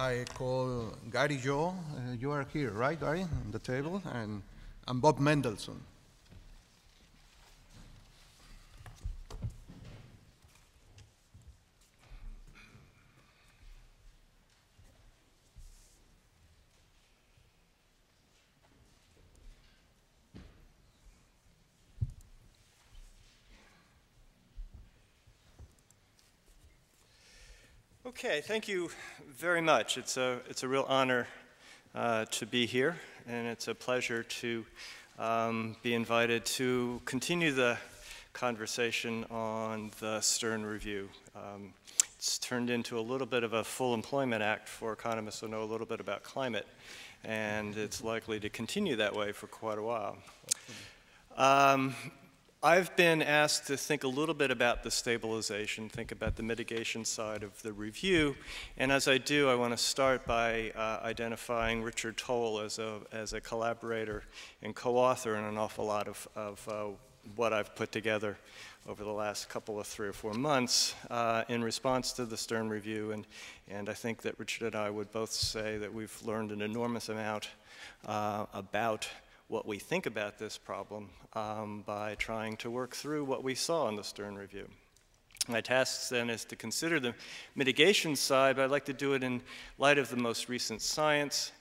I call Gary Yohe. You are here, right, Gary, on the table, and I'm Bob Mendelsohn. Okay, thank you very much. It's a real honor to be here, and it's a pleasure to be invited to continue the conversation on the Stern Review. It's turned into a little bit of a full employment act for economists who know a little bit about climate, and it's likely to continue that way for quite a while. I've been asked to think a little bit about the stabilization, think about the mitigation side of the review, and as I do, I want to start by identifying Richard Toll as a collaborator and co-author in an awful lot of what I've put together over the last couple of 3 or 4 months in response to the Stern Review, and I think that Richard and I would both say that we've learned an enormous amount about what we think about this problem by trying to work through what we saw in the Stern Review. My task then is to consider the mitigation side, but I'd like to do it in light of the most recent science,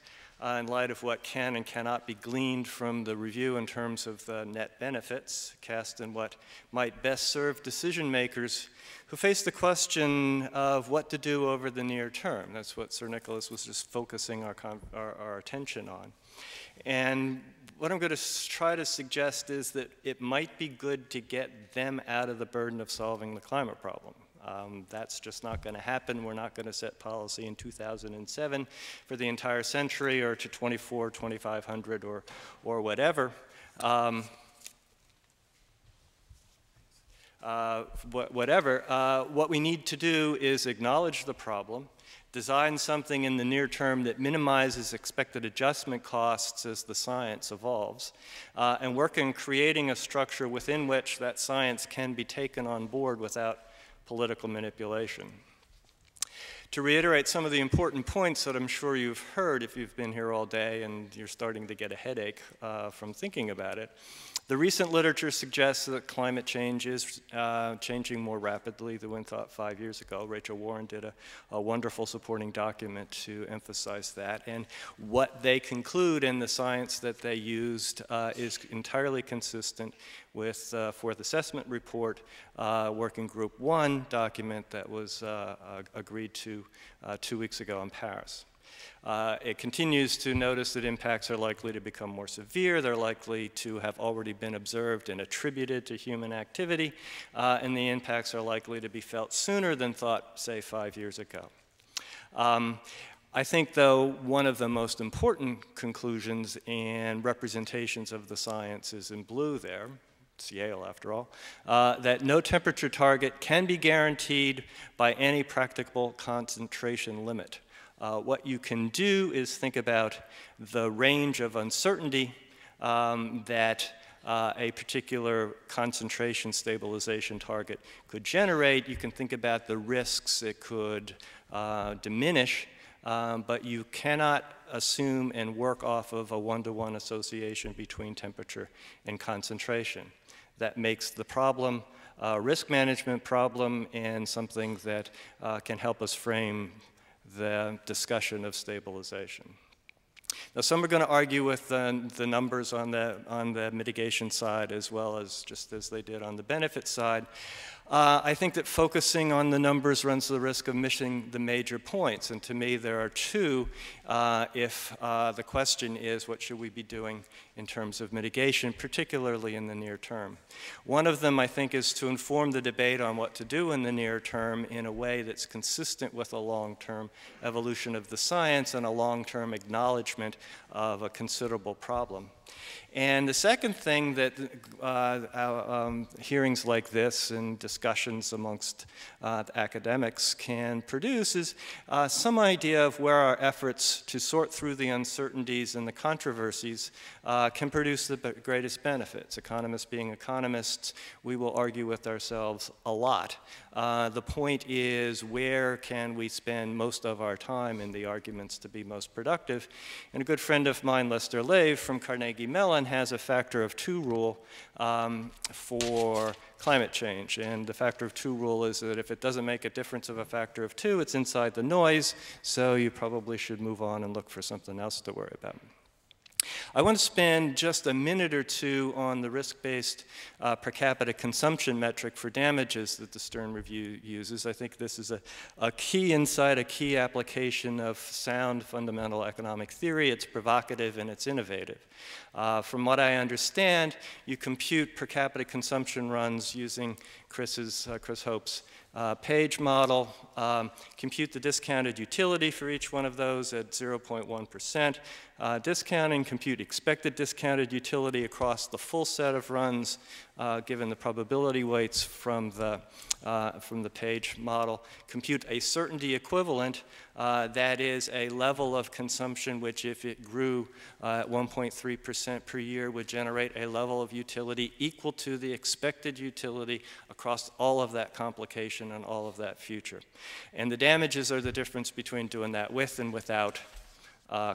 in light of what can and cannot be gleaned from the review in terms of the net benefits, cast in what might best serve decision makers who face the question of what to do over the near term. That's what Sir Nicholas was just focusing our attention on. And what I'm going to try to suggest is that it might be good to get them out of the burden of solving the climate problem. That's just not going to happen. We're not going to set policy in 2007 for the entire century or to 2500 or whatever. What we need to do is acknowledge the problem, design something in the near term that minimizes expected adjustment costs as the science evolves, and work in creating a structure within which that science can be taken on board without political manipulation. To reiterate some of the important points that I'm sure you've heard if you've been here all day and you're starting to get a headache from thinking about it, the recent literature suggests that climate change is changing more rapidly than we thought 5 years ago. Rachel Warren did a wonderful supporting document to emphasize that. And what they conclude in the science that they used is entirely consistent with Fourth Assessment Report, Working Group 1 document that was agreed to 2 weeks ago in Paris. It continues to notice that impacts are likely to become more severe, they're likely to have already been observed and attributed to human activity, and the impacts are likely to be felt sooner than thought, say, 5 years ago. I think, though, one of the most important conclusions and representations of the science is in blue there. It's Yale, after all, that no temperature target can be guaranteed by any practicable concentration limit. What you can do is think about the range of uncertainty that a particular concentration stabilization target could generate. You can think about the risks it could diminish, but you cannot assume and work off of a one-to-one association between temperature and concentration. That makes the problem a risk management problem and something that can help us frame the discussion of stabilization. Now, some are going to argue with the numbers on the mitigation side as well as just as they did on the benefit side. I think that focusing on the numbers runs the risk of missing the major points, and to me there are two if the question is what should we be doing in terms of mitigation, particularly in the near term. One of them, I think, is to inform the debate on what to do in the near term in a way that's consistent with a long-term evolution of the science and a long-term acknowledgement of a considerable problem. And the second thing that hearings like this and discussions amongst academics can produce is some idea of where our efforts to sort through the uncertainties and the controversies can produce the greatest benefits. Economists being economists, we will argue with ourselves a lot. The point is, where can we spend most of our time in the arguments to be most productive? And a good friend of mine, Lester Lave from Carnegie Mellon, has a factor of 2 rule for climate change. And the factor of 2 rule is that if it doesn't make a difference of a factor of 2, it's inside the noise, so you probably should move on and look for something else to worry about. I want to spend just a minute or two on the risk-based per capita consumption metric for damages that the Stern Review uses. I think this is a key insight, a key application of sound fundamental economic theory. It's provocative and it's innovative. From what I understand, you compute per capita consumption runs using Chris Hope's page model, compute the discounted utility for each one of those at 0.1%, discounting, compute expected discounted utility across the full set of runs given the probability weights from the page model, compute a certainty equivalent, that is a level of consumption which, if it grew at 1.3% per year, would generate a level of utility equal to the expected utility across all of that complication and all of that future. And the damages are the difference between doing that with and without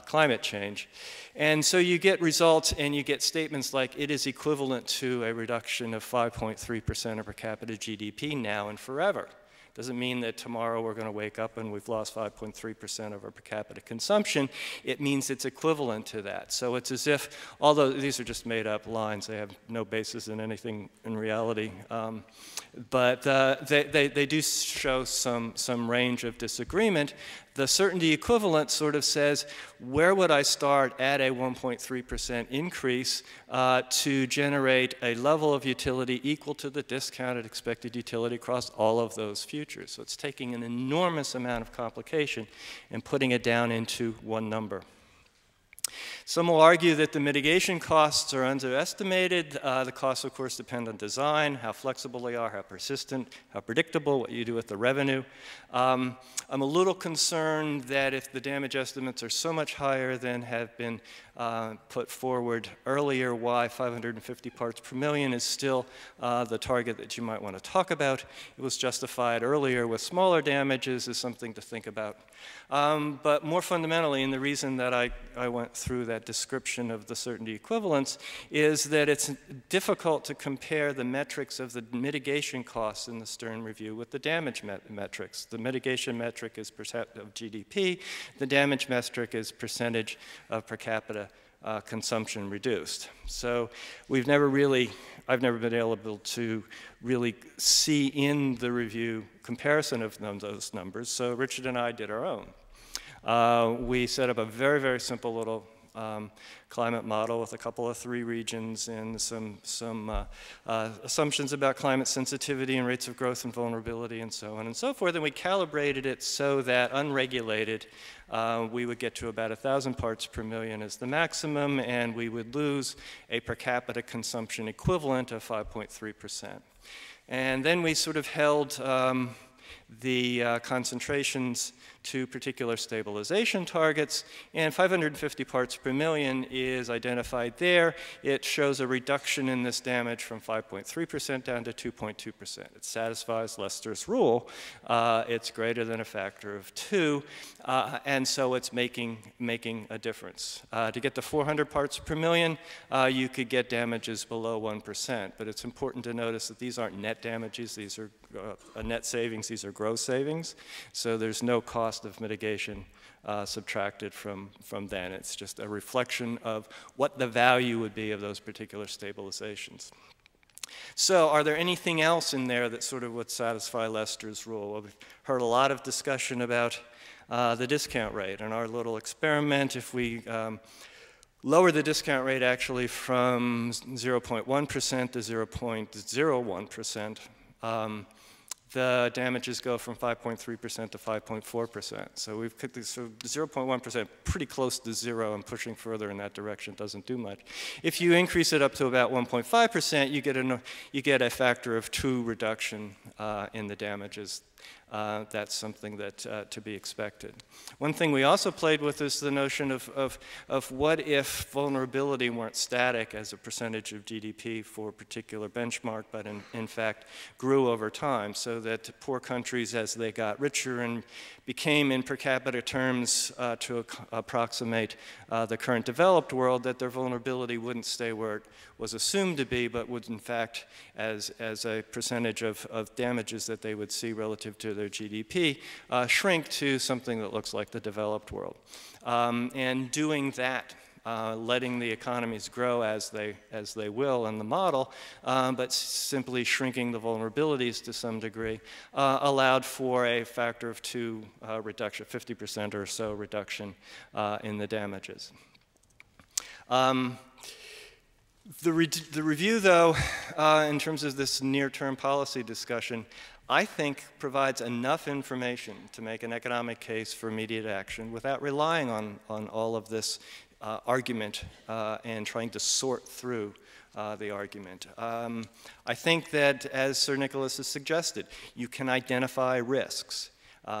climate change. And so you get results and you get statements like it is equivalent to a reduction of 5.3% of per capita GDP now and forever. Doesn't mean that tomorrow we're going to wake up and we've lost 5.3% of our per capita consumption. It means it's equivalent to that. So it's as if, although these are just made up lines, they have no basis in anything in reality, but they do show some range of disagreement. The certainty equivalent sort of says, where would I start at a 1.3% increase to generate a level of utility equal to the discounted expected utility across all of those futures? So it's taking an enormous amount of complication and putting it down into one number. Some will argue that the mitigation costs are underestimated. The costs, of course, depend on design, how flexible they are, how persistent, how predictable, what you do with the revenue. I'm a little concerned that if the damage estimates are so much higher than have been put forward earlier, why 550 parts per million is still the target that you might want to talk about. It was justified earlier with smaller damages is something to think about. But more fundamentally, and the reason that I went through that description of the certainty equivalence is that it's difficult to compare the metrics of the mitigation costs in the Stern Review with the damage metrics. The mitigation metric is percent of GDP. The damage metric is percentage of per capita consumption reduced. So I've never been able to really see in the review comparison of those numbers, so Richard and I did our own. We set up a very, very simple little climate model with a couple of 3 regions and some assumptions about climate sensitivity and rates of growth and vulnerability and so on and so forth. And we calibrated it so that unregulated, we would get to about 1,000 parts per million as the maximum, and we would lose a per capita consumption equivalent of 5.3%. And then we sort of held the concentrations to particular stabilization targets, and 550 parts per million is identified there. It shows a reduction in this damage from 5.3% down to 2.2%. It satisfies Lester's rule. It's greater than a factor of 2, and so it's making a difference. To get to 400 parts per million, you could get damages below 1%, but it's important to notice that these aren't net damages. These are net savings. These are gross savings, so there's no cost of mitigation subtracted from then. It's just a reflection of what the value would be of those particular stabilizations. So are there anything else in there that sort of would satisfy Lester's rule? Well, we've heard a lot of discussion about the discount rate. In our little experiment, if we lower the discount rate actually from 0.1% to 0.01%, the damages go from 5.3% to 5.4%. So we've cut this, so 0.1%, pretty close to zero, and pushing further in that direction doesn't do much. If you increase it up to about 1.5%, you get a factor of 2 reduction in the damages. That's something that to be expected. One thing we also played with is the notion of what if vulnerability weren't static as a percentage of GDP for a particular benchmark, but in fact grew over time, so that poor countries, as they got richer and became in per capita terms to approximate the current developed world, that their vulnerability wouldn't stay where it was assumed to be, but would in fact, as a percentage of damages that they would see relative to their GDP, shrink to something that looks like the developed world. And doing that, letting the economies grow as they will in the model, but simply shrinking the vulnerabilities to some degree, allowed for a factor of 2 reduction, 50% or so reduction in the damages. The review, though, in terms of this near-term policy discussion, I think provides enough information to make an economic case for immediate action without relying on all of this argument and trying to sort through the argument. I think that, as Sir Nicholas has suggested, you can identify risks.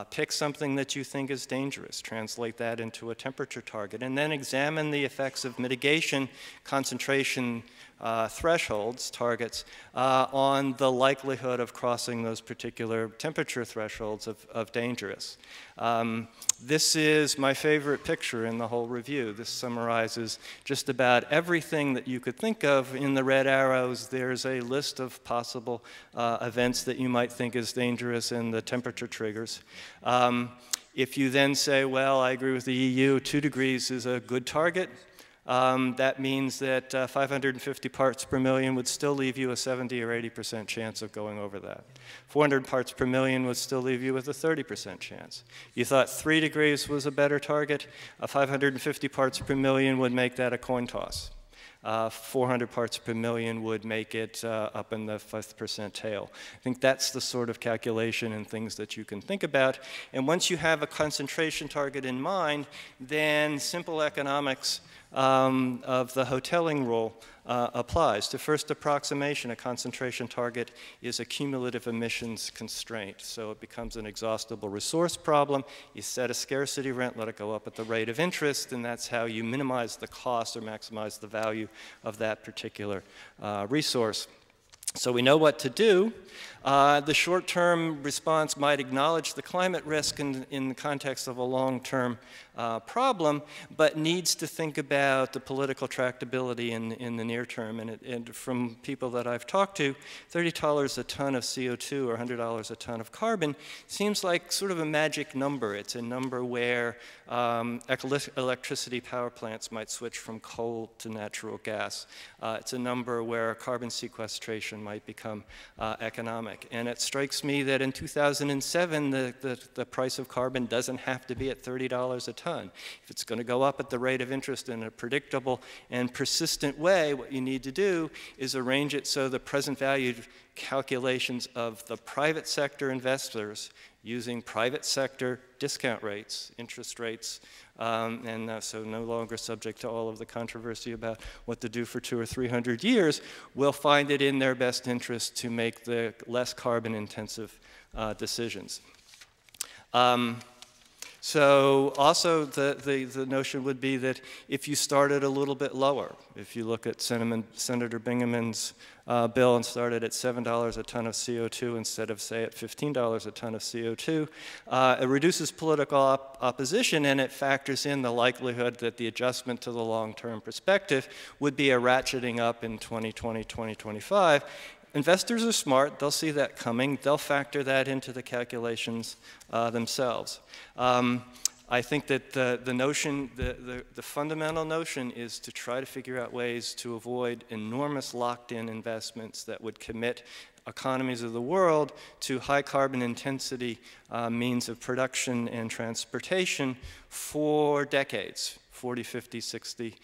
Pick something that you think is dangerous, translate that into a temperature target, and then examine the effects of mitigation, concentration thresholds, targets, on the likelihood of crossing those particular temperature thresholds of dangerous. This is my favorite picture in the whole review. This summarizes just about everything that you could think of. In the red arrows, there's a list of possible events that you might think is dangerous in the temperature triggers. If you then say, well, I agree with the EU, 2 degrees is a good target, that means that 550 parts per million would still leave you a 70 or 80% chance of going over that. 400 parts per million would still leave you with a 30% chance. You thought 3 degrees was a better target, 550 parts per million would make that a coin toss. 400 parts per million would make it up in the 5th percentile. I think that's the sort of calculation and things that you can think about. And once you have a concentration target in mind, then simple economics of the hoteling rule applies. To first approximation, a concentration target is a cumulative emissions constraint. So it becomes an exhaustible resource problem. You set a scarcity rent, let it go up at the rate of interest, and that's how you minimize the cost or maximize the value of that particular resource. So we know what to do. The short-term response might acknowledge the climate risk in the context of a long-term problem, but needs to think about the political tractability in the near term. And from people that I've talked to, $30 a ton of CO2 or $100 a ton of carbon seems like sort of a magic number. It's a number where electricity power plants might switch from coal to natural gas. It's a number where carbon sequestration might become economic. And it strikes me that in 2007, the price of carbon doesn't have to be at $30 a ton. If it's going to go up at the rate of interest in a predictable and persistent way, what you need to do is arrange it so the present value calculations of the private sector investors using private sector discount rates, interest rates, so no longer subject to all of the controversy about what to do for 200 or 300 years, will find it in their best interest to make the less carbon intensive decisions. So also the notion would be that if you started a little bit lower, if you look at Senator Bingham's bill and started at $7 a ton of CO2 instead of, say, at $15 a ton of CO2, it reduces political opposition, and it factors in the likelihood that the adjustment to the long-term perspective would be a ratcheting up in 2020, 2025. Investors are smart. They'll see that coming. They'll factor that into the calculations themselves. I think that the fundamental notion is to try to figure out ways to avoid enormous locked-in investments that would commit economies of the world to high carbon intensity means of production and transportation for decades. 40, 50, 60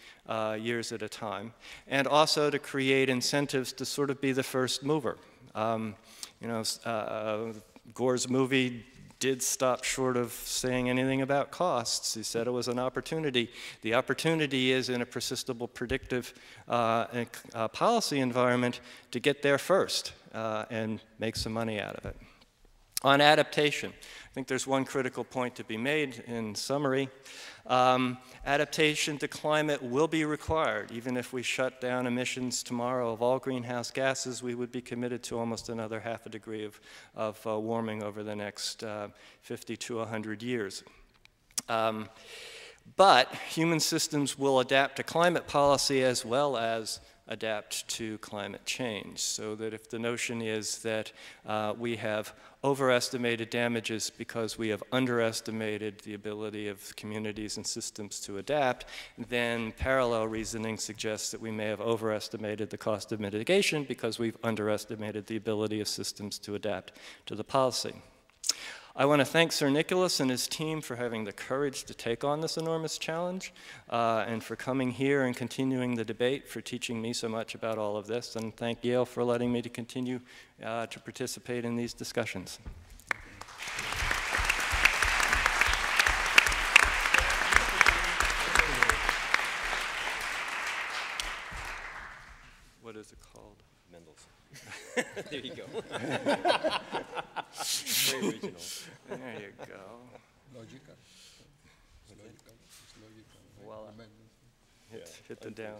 years at a time, and also to create incentives to sort of be the first mover. Gore's movie did stop short of saying anything about costs. He said it was an opportunity. The opportunity is in a persistible, predictive policy environment to get there first and make some money out of it. On adaptation, I think there's one critical point to be made in summary. Adaptation to climate will be required. Even if we shut down emissions tomorrow of all greenhouse gases, we would be committed to almost another half a degree of warming over the next 50 to 100 years. But human systems will adapt to climate policy as well as adapt to climate change. So that if the notion is that we have overestimated damages because we have underestimated the ability of communities and systems to adapt, then parallel reasoning suggests that we may have overestimated the cost of mitigation because we've underestimated the ability of systems to adapt to the policy. I want to thank Sir Nicholas and his team for having the courage to take on this enormous challenge and for coming here and continuing the debate, for teaching me so much about all of this, and thank Yale for letting me to continue to participate in these discussions. What is it called? Mendelsohn. There you go. Very original. There you go. Logical. Well, hit the down.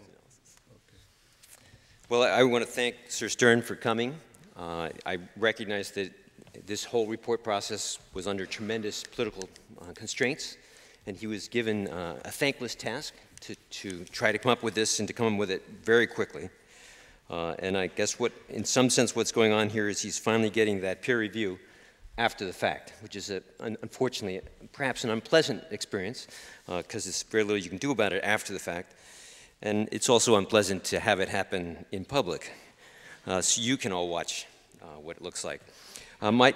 Well, I want to thank Sir Stern for coming. I recognize that this whole report process was under tremendous political constraints, and he was given a thankless task to try to come up with this and to come up with it very quickly. And I guess in some sense, what's going on here is he's finally getting that peer review after the fact, which is, unfortunately, perhaps an unpleasant experience, because there's very little you can do about it after the fact. And it's also unpleasant to have it happen in public, so you can all watch what it looks like. My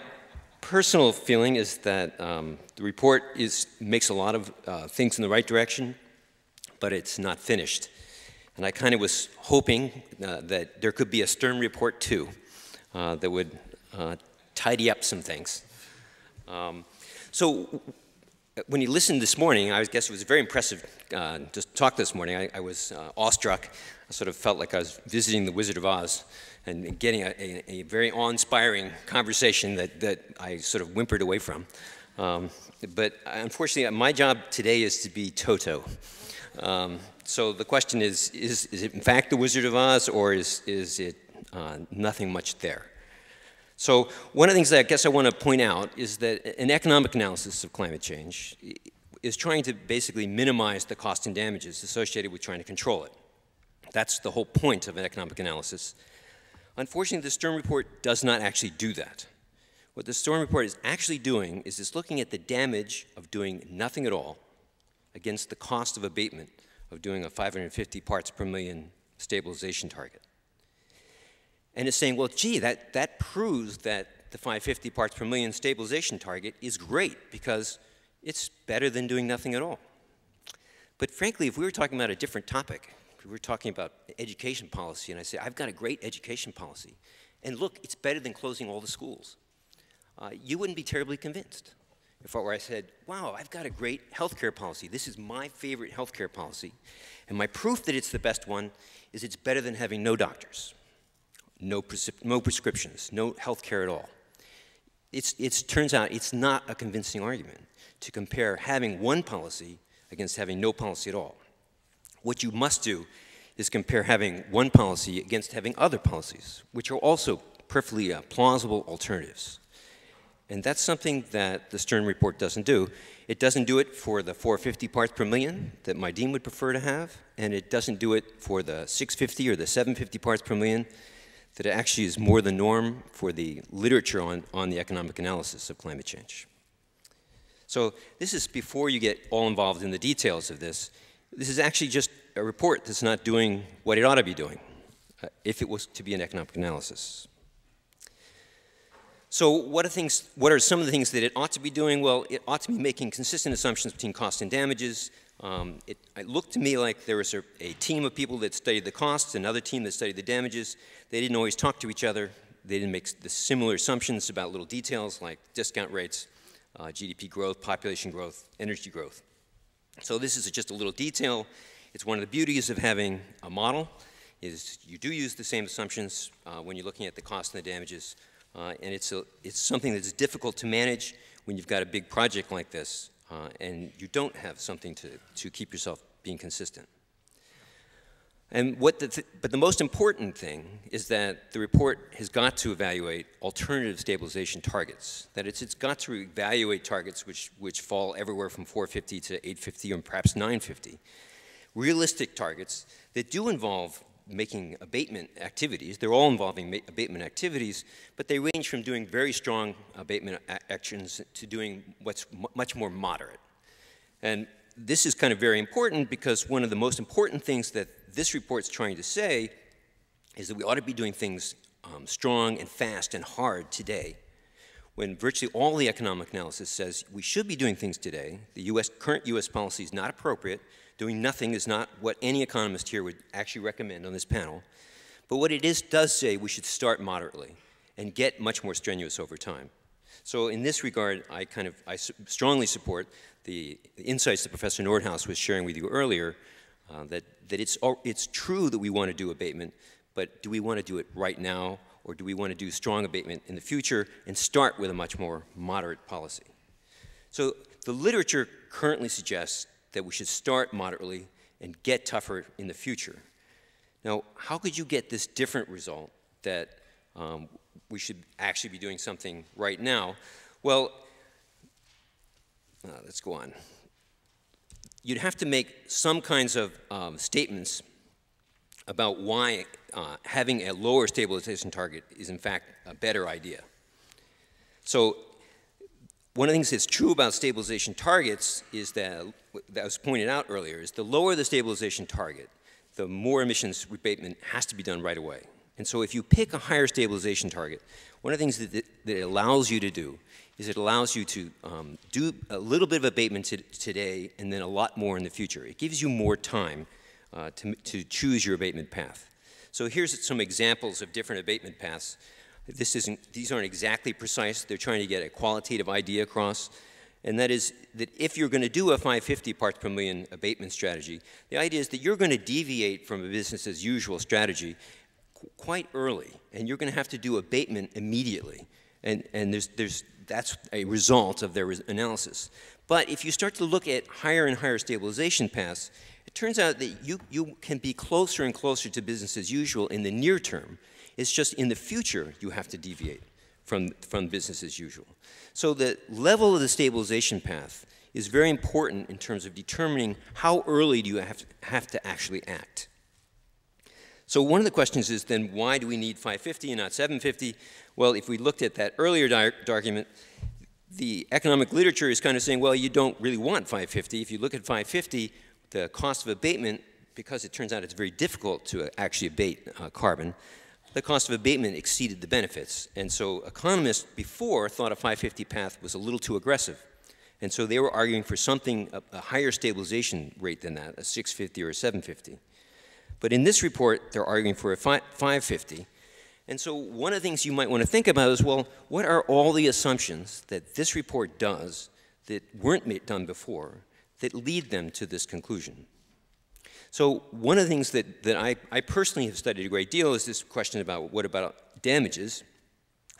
personal feeling is that the report makes a lot of things in the right direction, but it's not finished. And I kind of was hoping that there could be a Stern report too that would tidy up some things. So when you listened this morning, I guess it was very impressive to talk this morning. I was awestruck. I sort of felt like I was visiting the Wizard of Oz and getting a very awe-inspiring conversation that I sort of whimpered away from. But unfortunately, my job today is to be Toto. So the question is it in fact the Wizard of Oz, or is it nothing much there? So one of the things that I guess I want to point out is that an economic analysis of climate change is trying to basically minimize the cost and damages associated with trying to control it. That's the whole point of an economic analysis. Unfortunately, the Stern report does not actually do that. What the Stern report is actually doing is it's looking at the damage of doing nothing at all against the cost of abatement of doing a 550 parts per million stabilization target. And it's saying, well, gee, that proves that the 550 parts per million stabilization target is great because it's better than doing nothing at all. But frankly, if we were talking about a different topic, if we were talking about education policy, and I say, I've got a great education policy, and look, it's better than closing all the schools, you wouldn't be terribly convinced. If I said, wow, I've got a great healthcare policy. This is my favorite healthcare policy. And my proof that it's the best one is it's better than having no doctors, no prescriptions, no healthcare at all. It turns out it's not a convincing argument to compare having one policy against having no policy at all. What you must do is compare having one policy against having other policies, which are also perfectly plausible alternatives. And that's something that the Stern report doesn't do. It doesn't do it for the 450 parts per million that my dean would prefer to have, and it doesn't do it for the 650 or the 750 parts per million that actually is more the norm for the literature on the economic analysis of climate change. So this is before you get all involved in the details of this. This is actually just a report that's not doing what it ought to be doing if it was to be an economic analysis. So what are some of the things that it ought to be doing? Well, it ought to be making consistent assumptions between costs and damages. It looked to me like there was a team of people that studied the costs, another team that studied the damages. They didn't always talk to each other. they didn't make the similar assumptions about little details like discount rates, GDP growth, population growth, energy growth. So this is just a little detail. It's one of the beauties of having a model is you do use the same assumptions when you're looking at the cost and the damages. And it's something that's difficult to manage when you've got a big project like this and you don't have something to keep yourself being consistent. And but the most important thing is that the report has got to evaluate alternative stabilization targets. That it's got to evaluate targets which fall everywhere from 450 to 850 or perhaps 950. Realistic targets that do involve making abatement activities. They're all involving abatement activities, but they range from doing very strong abatement actions to doing what's much more moderate. And this is kind of very important because one of the most important things that this report's trying to say is that we ought to be doing things strong and fast and hard today, when virtually all the economic analysis says we should be doing things today. The current US policy is not appropriate. Doing nothing is not what any economist here would actually recommend on this panel. But what it does say, we should start moderately and get much more strenuous over time. So in this regard, I strongly support the insights that Professor Nordhaus was sharing with you earlier, that it's true that we want to do abatement, but do we want to do it right now, or do we want to do strong abatement in the future and start with a much more moderate policy? So the literature currently suggests that we should start moderately and get tougher in the future. Now, how could you get this different result that we should actually be doing something right now? Well, let's go on. You'd have to make some kinds of statements about why having a lower stabilization target is in fact a better idea. So one of the things that's true about stabilization targets is that was pointed out earlier, is the lower the stabilization target, the more emissions abatement has to be done right away. And so if you pick a higher stabilization target, one of the things that it allows you to do is it allows you to do a little bit of abatement today and then a lot more in the future. It gives you more time to choose your abatement path. So here's some examples of different abatement paths. These aren't exactly precise. They're trying to get a qualitative idea across. And that is that if you're going to do a 550 parts per million abatement strategy, the idea is that you're going to deviate from a business as usual strategy quite early. And you're going to have to do abatement immediately. And that's a result of their analysis. But if you start to look at higher and higher stabilization paths, it turns out that you can be closer and closer to business as usual in the near term. It's just in the future you have to deviate from business as usual. So the level of the stabilization path is very important in terms of determining how early do you have to actually act. So one of the questions is then why do we need 550 and not 750? Well, if we looked at that earlier argument, the economic literature is kind of saying, well, you don't really want 550. If you look at 550, the cost of abatement, because it turns out it's very difficult to actually abate carbon, the cost of abatement exceeded the benefits. And so economists before thought a 550 path was a little too aggressive. And so they were arguing for something, a higher stabilization rate than that, a 650 or a 750. But in this report, they're arguing for a 550. And so one of the things you might want to think about is, well, what are all the assumptions that this report does that weren't done before that lead them to this conclusion? So one of the things that I personally have studied a great deal is this question about what about damages?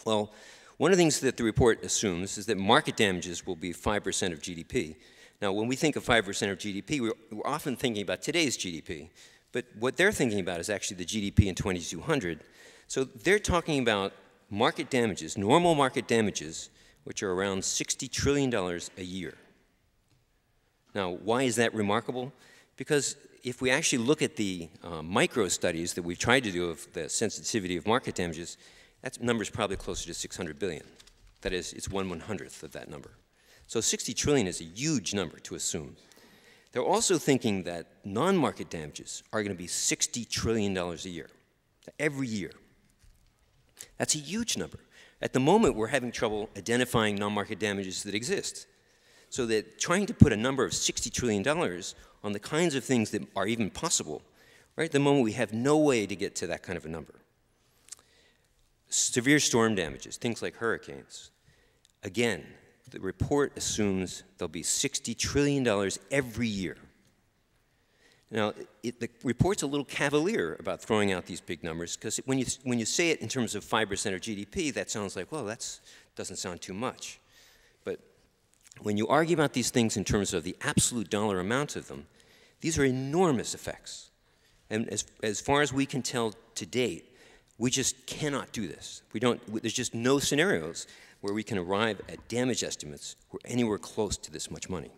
Well, one of the things that the report assumes is that market damages will be 5% of GDP. Now, when we think of 5% of GDP, we're often thinking about today's GDP. But what they're thinking about is actually the GDP in 2200. So they're talking about market damages, normal market damages, which are around $60 trillion a year. Now, why is that remarkable? Because if we actually look at the micro studies that we've tried to do of the sensitivity of market damages, that number is probably closer to 600 billion. That is, it's 1/100th of that number. So 60 trillion is a huge number to assume. They're also thinking that non-market damages are going to be $60 trillion a year, every year. That's a huge number. At the moment, we're having trouble identifying non-market damages that exist. So that trying to put a number of $60 trillion on the kinds of things that are even possible, right at the moment we have no way to get to that kind of a number. severe storm damages, things like hurricanes. Again, the report assumes there'll be $60 trillion every year. Now, the report's a little cavalier about throwing out these big numbers, because when you say it in terms of 5% of GDP, that sounds like, well, that doesn't sound too much. But when you argue about these things in terms of the absolute dollar amount of them, these are enormous effects. And as far as we can tell to date, we just cannot do this. There's just no scenarios where we can arrive at damage estimates who are anywhere close to this much money.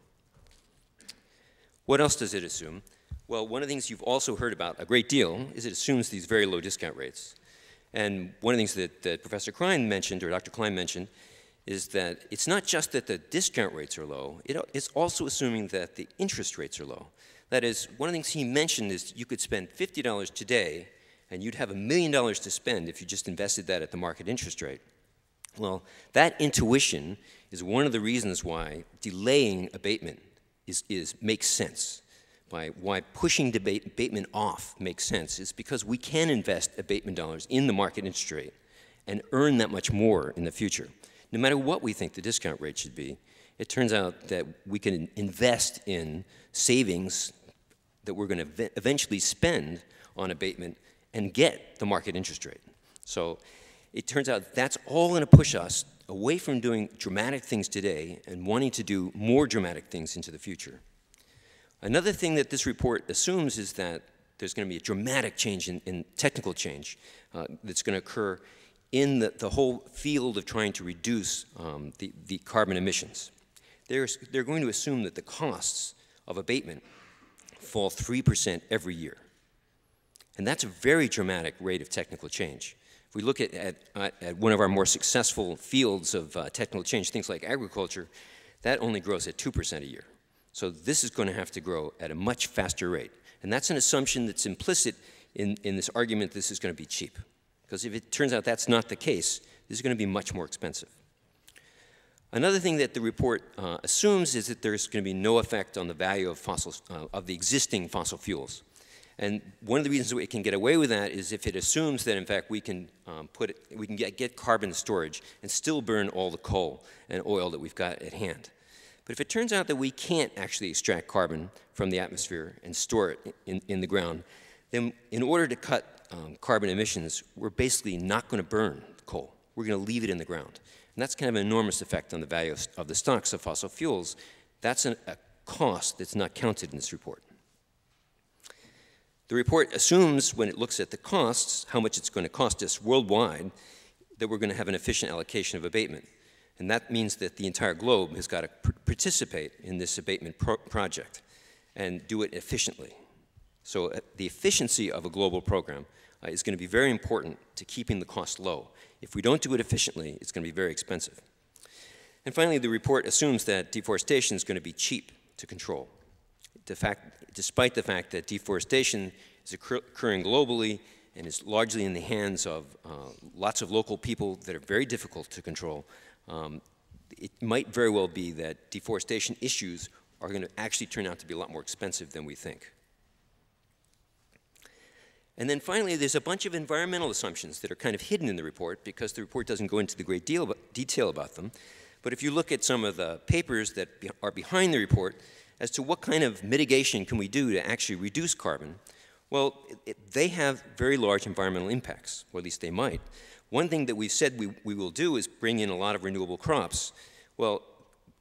What else does it assume? Well, one of the things you've also heard about a great deal is it assumes these very low discount rates. And one of the things that Professor Klein mentioned, or Dr. Klein mentioned, is that it's not just that the discount rates are low, it's also assuming that the interest rates are low. That is, one of the things he mentioned is you could spend $50 today and you'd have $1 million to spend if you just invested that at the market interest rate. Well, that intuition is one of the reasons why delaying abatement makes sense. Why pushing abatement off makes sense is because we can invest abatement dollars in the market interest rate and earn that much more in the future. No matter what we think the discount rate should be, it turns out that we can invest in savings that we're going to eventually spend on abatement and get the market interest rate. So it turns out that's all going to push us away from doing dramatic things today and wanting to do more dramatic things into the future. Another thing that this report assumes is that there's going to be a dramatic change in technical change that's going to occur in the whole field of trying to reduce the carbon emissions. They're going to assume that the costs of abatement fall 3% every year. And that's a very dramatic rate of technical change. If we look at one of our more successful fields of technical change, things like agriculture, that only grows at 2% a year. So this is going to have to grow at a much faster rate. And that's an assumption that's implicit in this argument this is going to be cheap. Because if it turns out that's not the case, this is going to be much more expensive. Another thing that the report assumes is that there's going to be no effect on the value of the existing fossil fuels. And one of the reasons it can get away with that is if it assumes that, in fact, we can get carbon storage and still burn all the coal and oil that we've got at hand. But if it turns out that we can't actually extract carbon from the atmosphere and store it in the ground, then in order to cut carbon emissions, we're basically not going to burn coal. We're going to leave it in the ground. And that's kind of an enormous effect on the value of the stocks of fossil fuels. That's a cost that's not counted in this report. The report assumes, when it looks at the costs, how much it's going to cost us worldwide, that we're going to have an efficient allocation of abatement. And that means that the entire globe has got to participate in this abatement project and do it efficiently. So the efficiency of a global program is going to be very important to keeping the cost low. If we don't do it efficiently, it's going to be very expensive. And finally, the report assumes that deforestation is going to be cheap to control. Despite the fact that deforestation is occurring globally and is largely in the hands of lots of local people that are very difficult to control, it might very well be that deforestation issues are going to actually turn out to be a lot more expensive than we think. And then finally, there's a bunch of environmental assumptions that are kind of hidden in the report because the report doesn't go into the great detail about them. But if you look at some of the papers that are behind the report as to what kind of mitigation can we do to actually reduce carbon, well, they have very large environmental impacts, or at least they might. One thing that we've said we will do is bring in a lot of renewable crops. Well,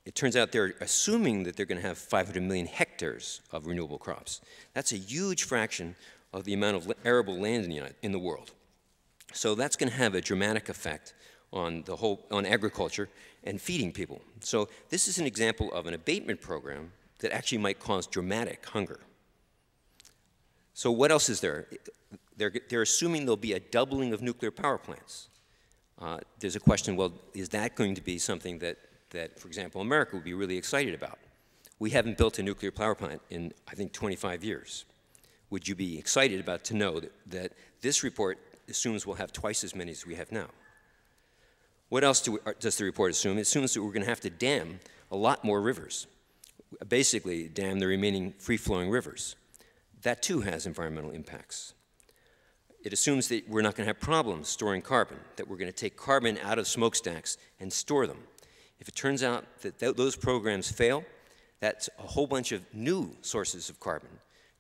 it turns out they're assuming that they're going to have 500 million hectares of renewable crops. That's a huge fraction of the amount of arable land in the world. So that's going to have a dramatic effect on agriculture and feeding people. So this is an example of an abatement program that actually might cause dramatic hunger. So what else is there? They're assuming there'll be a doubling of nuclear power plants. There's a question, well, is that going to be something that, for example, America would be really excited about? We haven't built a nuclear power plant in, I think, 25 years. Would you be excited about to know that this report assumes we'll have twice as many as we have now? What else does the report assume? It assumes that we're going to have to dam a lot more rivers, basically dam the remaining free-flowing rivers. That too has environmental impacts. it assumes that we're not going to have problems storing carbon, that we're going to take carbon out of smokestacks and store them. If it turns out that those programs fail, that's a whole bunch of new sources of carbon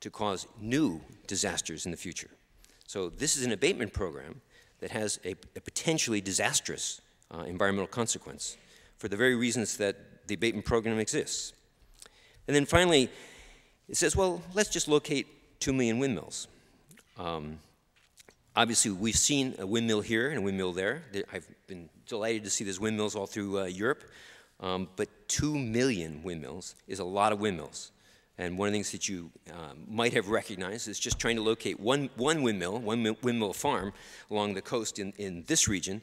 to cause new disasters in the future. So this is an abatement program that has a potentially disastrous environmental consequence for the very reasons that the abatement program exists. And then finally, it says, well, let's just locate 2 million windmills. Obviously, we've seen a windmill here and a windmill there. I've been delighted to see there's windmills all through Europe. But 2 million windmills is a lot of windmills. And one of the things that you might have recognized is just trying to locate one windmill farm along the coast in this region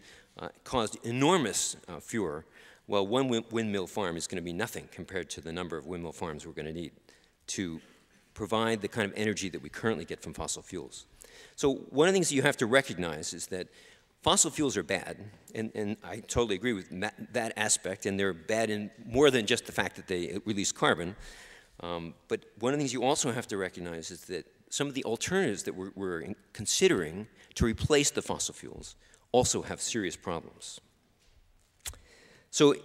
caused enormous furor. Well, one windmill farm is going to be nothing compared to the number of windmill farms we're going to need to provide the kind of energy that we currently get from fossil fuels. So one of the things that you have to recognize is that fossil fuels are bad, and I totally agree with that aspect, and they're bad in more than just the fact that they release carbon. But one of the things you also have to recognize is that some of the alternatives that we're considering to replace the fossil fuels also have serious problems. So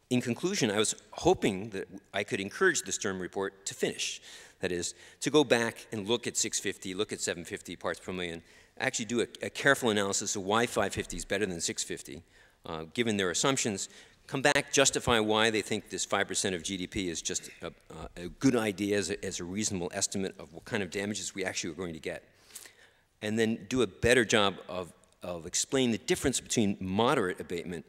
in conclusion, I was hoping that I could encourage the Stern report to finish. That is, to go back and look at 650, look at 750 parts per million, actually do a careful analysis of why 550 is better than 650, given their assumptions, come back, justify why they think this 5% of GDP is just a good idea as a reasonable estimate of what kind of damages we actually are going to get, and then do a better job of explaining the difference between moderate abatement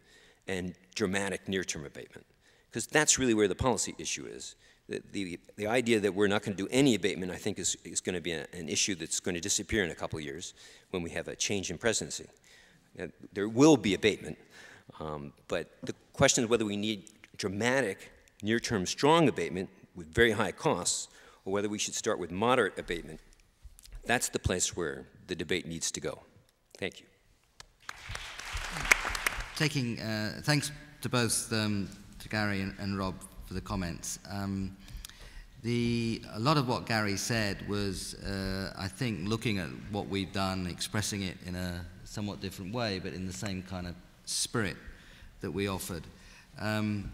and dramatic near-term abatement, because that's really where the policy issue is. The idea that we're not going to do any abatement, I think, is going to be an issue that's going to disappear in a couple of years when we have a change in presidency. There will be abatement, but the question is whether we need dramatic, near-term, strong abatement with very high costs, or whether we should start with moderate abatement. That's the place where the debate needs to go. Thank you. Thanks to both to Gary and Rob for the comments. A lot of what Gary said was, I think, looking at what we've done, expressing it in a somewhat different way, but in the same kind of spirit that we offered. So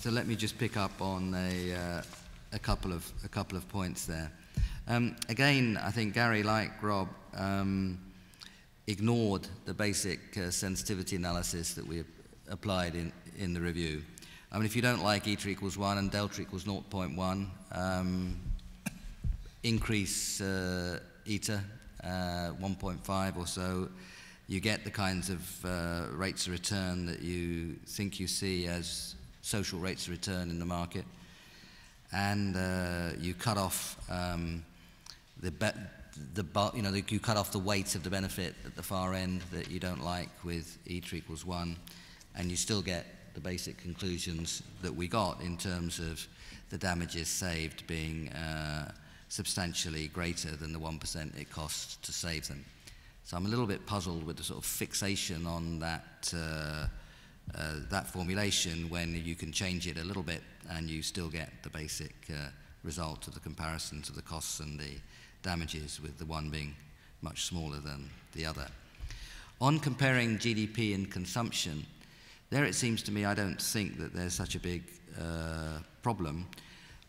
let me just pick up on a couple of points there. Again, I think Gary, like Rob, ignored the basic sensitivity analysis that we applied in the review. I mean, if you don't like eta equals 1 and delta equals 0.1, increase eta 1.5 or so, you get the kinds of rates of return that you think you see as social rates of return in the market. And you cut off you cut off the weight of the benefit at the far end that you don't like with eta equals 1, and you still get the basic conclusions that we got in terms of the damages saved being substantially greater than the 1% it costs to save them. So I'm a little bit puzzled with the sort of fixation on that that formulation when you can change it a little bit and you still get the basic result of the comparisons of the costs and the damages, with the one being much smaller than the other. On comparing GDP and consumption, there it seems to me I don't think that there's such a big problem,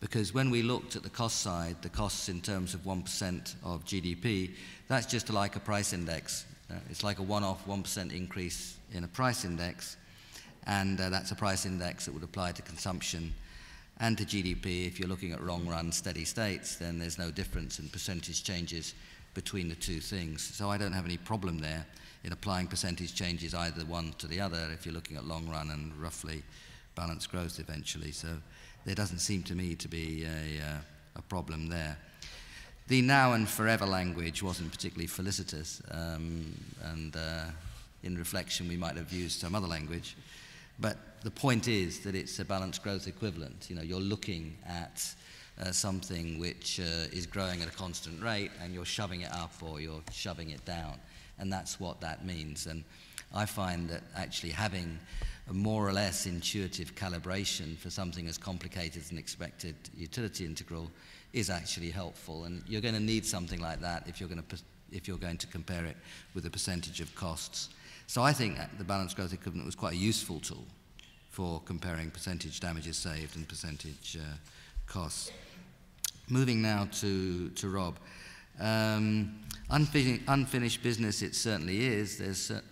because when we looked at the cost side, the costs in terms of 1% of GDP, that's just like a price index. It's like a one-off 1% increase in a price index, and that's a price index that would apply to consumption and to GDP. If you're looking at long-run steady states, then there's no difference in percentage changes between the two things. So I don't have any problem there in applying percentage changes either one to the other if you're looking at long-run and roughly balanced growth eventually. So there doesn't seem to me to be a problem there. The now and forever language wasn't particularly felicitous, and in reflection we might have used some other language. But the point is that it's a balanced growth equivalent. You know, you're looking at something which is growing at a constant rate, and you're shoving it up or you're shoving it down, and that's what that means. And I find that actually having a more or less intuitive calibration for something as complicated as an expected utility integral is actually helpful, and you're going to need something like that if you're going to if you're going to compare it with a percentage of costs. So I think the balanced growth equivalent was quite a useful tool for comparing percentage damages saved and percentage costs. Moving now to Rob. Unfinished business it certainly is.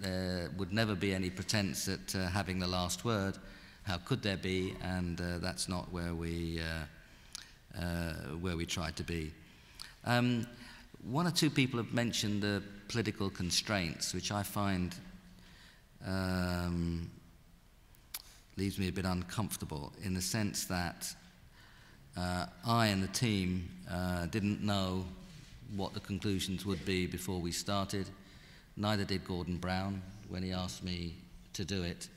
There would never be any pretense at having the last word. How could there be? And that's not where we tried to be. One or two people have mentioned the political constraints, which I find leaves me a bit uncomfortable in the sense that I and the team didn't know what the conclusions would be before we started. Neither did Gordon Brown when he asked me to do it.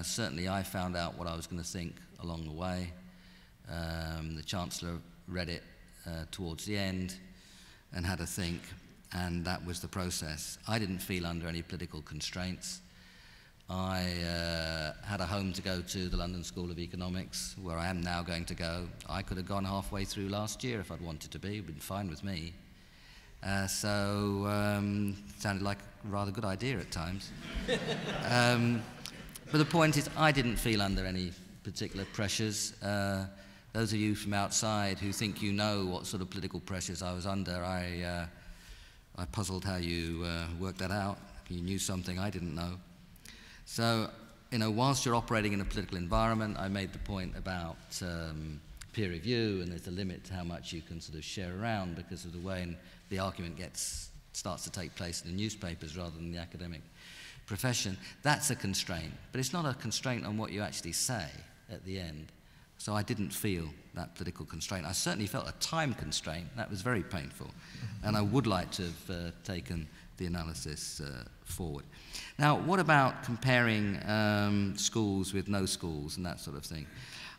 Certainly I found out what I was going to think along the way. The Chancellor read it towards the end and had a think, and that was the process. I didn't feel under any political constraints. I had a home to go to, the London School of Economics, where I am now going to go. I could have gone halfway through last year if I'd wanted to be. It would have been fine with me. Sounded like a rather good idea at times. But the point is, I didn't feel under any particular pressures. Those of you from outside who think you know what sort of political pressures I was under, I puzzled how you worked that out. You knew something I didn't know. So, you know, whilst you're operating in a political environment, I made the point about peer review, and there's a limit to how much you can sort of share around because of the way the argument starts to take place in the newspapers rather than the academic profession. That's a constraint, but it's not a constraint on what you actually say at the end. So I didn't feel that political constraint. I certainly felt a time constraint. That was very painful. And I would like to have taken the analysis forward. Now, what about comparing schools with no schools and that sort of thing?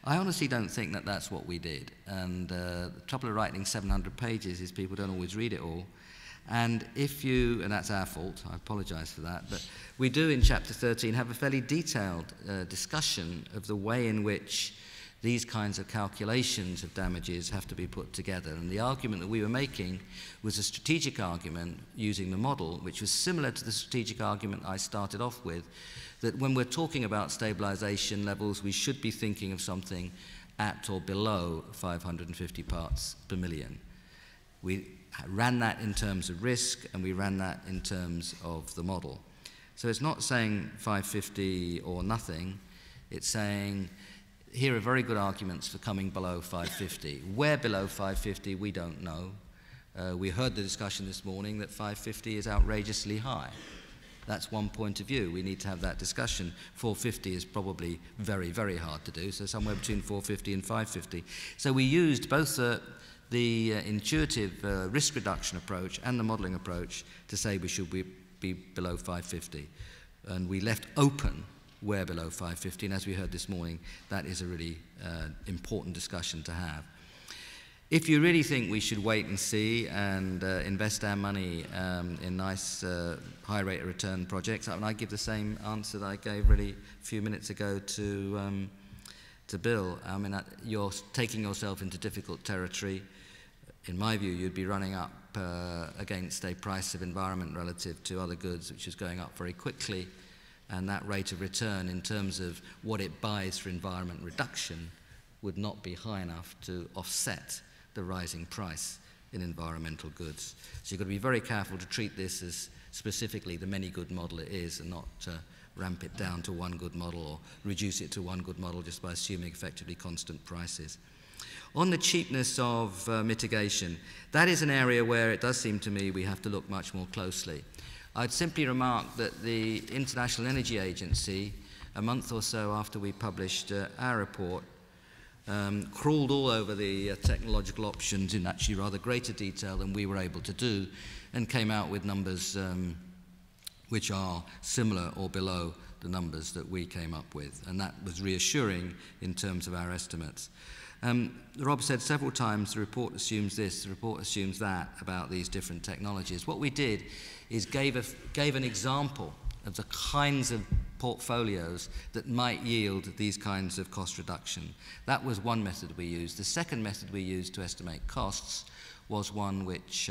I honestly don't think that that's what we did. And the trouble of writing 700 pages is people don't always read it all. And and that's our fault, I apologize for that, but we do in chapter 13 have a fairly detailed discussion of the way in which these kinds of calculations of damages have to be put together. And the argument that we were making was a strategic argument using the model, which was similar to the strategic argument I started off with, that when we're talking about stabilization levels, we should be thinking of something at or below 550 parts per million. We ran that in terms of risk, and we ran that in terms of the model. So it's not saying 550 or nothing, it's saying here are very good arguments for coming below 550. Where below 550, we don't know. We heard the discussion this morning that 550 is outrageously high. That's one point of view. We need to have that discussion. 450 is probably very, very hard to do, so somewhere between 450 and 550. So we used both the intuitive risk reduction approach and the modeling approach to say we should be below 550. And we left open where below 550, and as we heard this morning, that is a really important discussion to have. If you really think we should wait and see and invest our money in nice high rate of return projects, I mean, I give the same answer that I gave really a few minutes ago to Bill. I mean, you're taking yourself into difficult territory. In my view, you'd be running up against a price of environment relative to other goods, which is going up very quickly. And that rate of return in terms of what it buys for environment reduction would not be high enough to offset the rising price in environmental goods. So you've got to be very careful to treat this as specifically the many good model it is, and not ramp it down to one good model or reduce it to one good model just by assuming effectively constant prices. On the cheapness of mitigation, that is an area where it does seem to me we have to look much more closely. I'd simply remark that the International Energy Agency, a month or so after we published our report, crawled all over the technological options in actually rather greater detail than we were able to do, and came out with numbers which are similar or below the numbers that we came up with. And that was reassuring in terms of our estimates. Rob said several times the report assumes this, the report assumes that about these different technologies. What we did is gave an example of the kinds of portfolios that might yield these kinds of cost reduction. That was one method we used. The second method we used to estimate costs was one which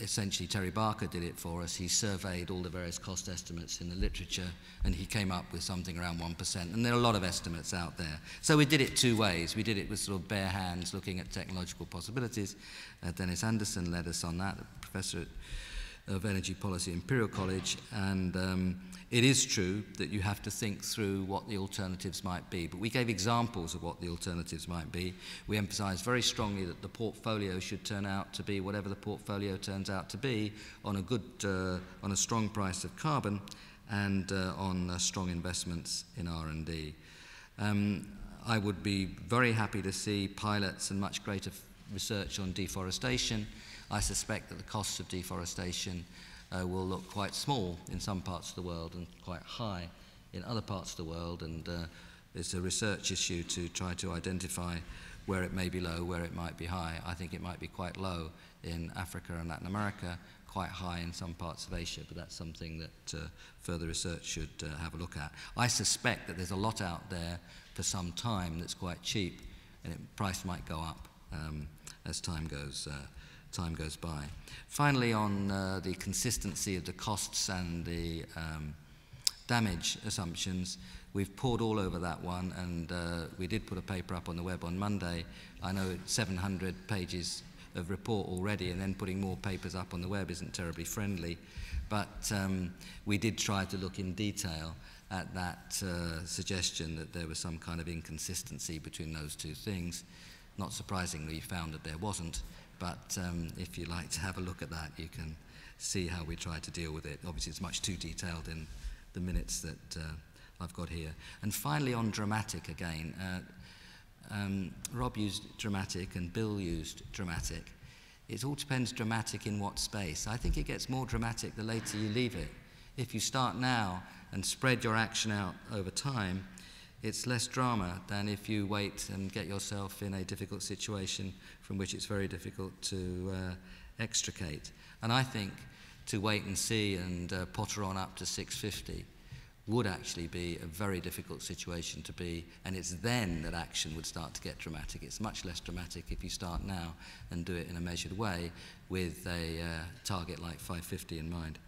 Essentially, Terry Barker did it for us. He surveyed all the various cost estimates in the literature, and he came up with something around 1%. And there are a lot of estimates out there. So we did it two ways. We did it with sort of bare hands, looking at technological possibilities. Dennis Anderson led us on that, professor of energy policy, Imperial College, and it is true that you have to think through what the alternatives might be, but we gave examples of what the alternatives might be. We emphasized very strongly that the portfolio should turn out to be whatever the portfolio turns out to be on a good, on a strong price of carbon and on strong investments in R&D. I would be very happy to see pilots and much greater research on deforestation. I suspect that the costs of deforestation will look quite small in some parts of the world and quite high in other parts of the world, and it's a research issue to try to identify where it may be low, where it might be high. I think it might be quite low in Africa and Latin America, quite high in some parts of Asia, but that's something that further research should have a look at. I suspect that there's a lot out there for some time that's quite cheap, and price might go up as time goes by. Finally, on the consistency of the costs and the damage assumptions, we've poured all over that one, and we did put a paper up on the web on Monday. I know 700 pages of report already, and then putting more papers up on the web isn't terribly friendly, but we did try to look in detail at that suggestion that there was some kind of inconsistency between those two things. Not surprisingly, we found that there wasn't, but if you'd like to have a look at that, you can see how we tried to deal with it. Obviously, it's much too detailed in the minutes that I've got here. And finally, on dramatic again, Rob used dramatic and Bill used dramatic. It all depends dramatic in what space. I think it gets more dramatic the later you leave it. If you start now and spread your action out over time, it's less drama than if you wait and get yourself in a difficult situation from which it's very difficult to extricate. And I think to wait and see and potter on up to 650 would actually be a very difficult situation to be, and it's then that action would start to get dramatic. It's much less dramatic if you start now and do it in a measured way with a target like 550 in mind.